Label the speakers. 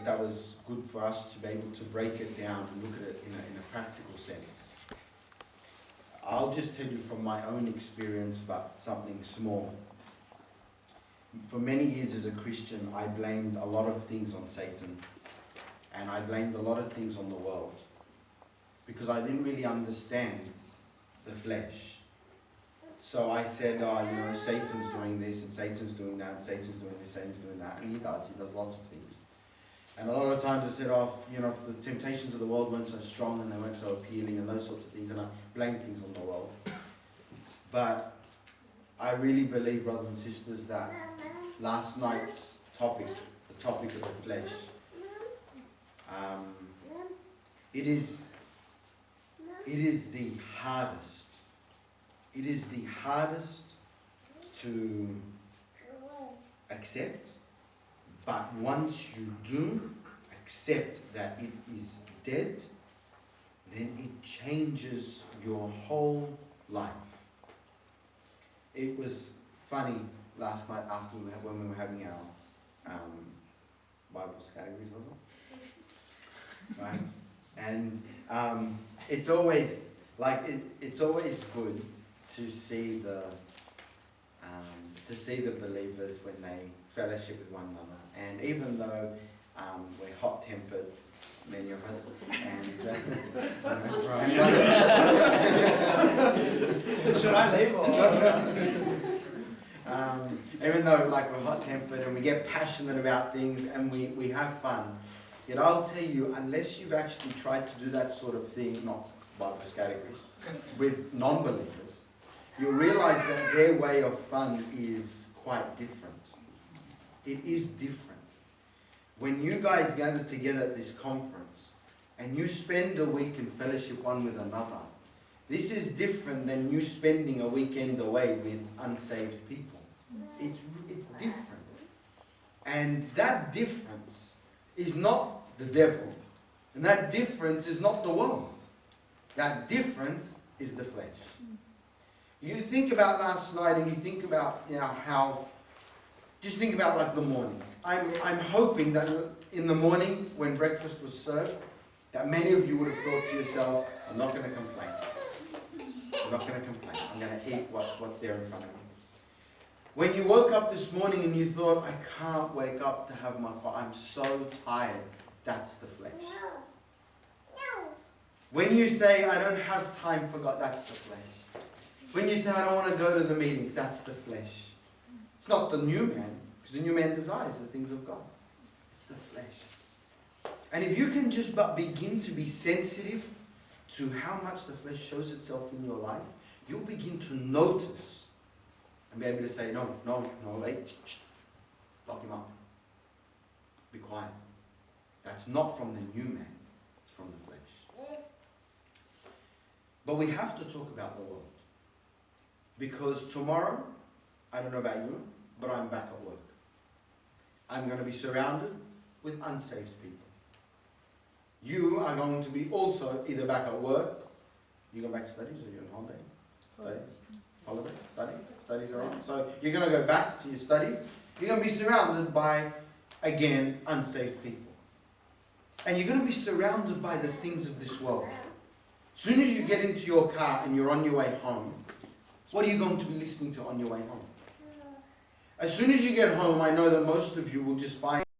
Speaker 1: that was good for us to be able to break it down and look at it in a practical sense. I'll just tell you from my own experience about something small. For many years as a Christian, I blamed a lot of things on Satan, and I blamed a lot of things on the world, because I didn't really understand the flesh. So I said, Satan's doing this, and Satan's doing that, and Satan's doing this, Satan's doing that, and he does lots of things. And a lot of times I said, if the temptations of the world weren't so strong and they weren't so appealing and those sorts of things, and I blamed things on the world. But I really believe, brothers and sisters, that last night's topic, the topic of the flesh, it is the hardest. It is the hardest to accept, but once you do accept that it is dead, then it changes your whole life. It was funny last night after when we were having our Bible categories, wasn't it? Right? And it's always it's always good to see the believers when they fellowship with one another. And even though we're hot-tempered, many of us, and
Speaker 2: should I leave or?
Speaker 1: Even though we're hot-tempered and we get passionate about things and we have fun, yet I'll tell you, unless you've actually tried to do that sort of thing, not Bible categories, with non-believers, you'll realize that their way of fun is quite different. It is different. When you guys gather together at this conference and you spend a week in fellowship one with another, this is different than you spending a weekend away with unsaved people. It's different. And that difference is not the devil. And that difference is not the world. That difference is the flesh. You think about last night and you think about how, just think about the morning. I'm hoping that in the morning when breakfast was served, that many of you would have thought to yourself, I'm not going to complain. I'm not going to complain. I'm going to eat what's there in front of me. When you woke up this morning and you thought, I can't wake up to have my coffee, I'm so tired, that's the flesh. When you say, I don't have time for God, that's the flesh. When you say, I don't want to go to the meetings, that's the flesh. It's not the new man, because the new man desires the things of God. It's the flesh. And if you can just but begin to be sensitive to how much the flesh shows itself in your life, you'll begin to notice and be able to say, no, wait, lock him up. Be quiet. That's not from the new man, it's from the flesh. But we have to talk about the world. Because tomorrow, I don't know about you, but I'm back at work. I'm going to be surrounded with unsaved people. You are going to be also either back at work, you go back to studies, or you're on holiday? Holiday? Studies? Studies are on. So you're going to go back to your studies. You're going to be surrounded by, again, unsaved people. And you're going to be surrounded by the things of this world. As soon as you get into your car and you're on your way home, what are you going to be listening to on your way home? As soon as you get home, I know that most of you will just find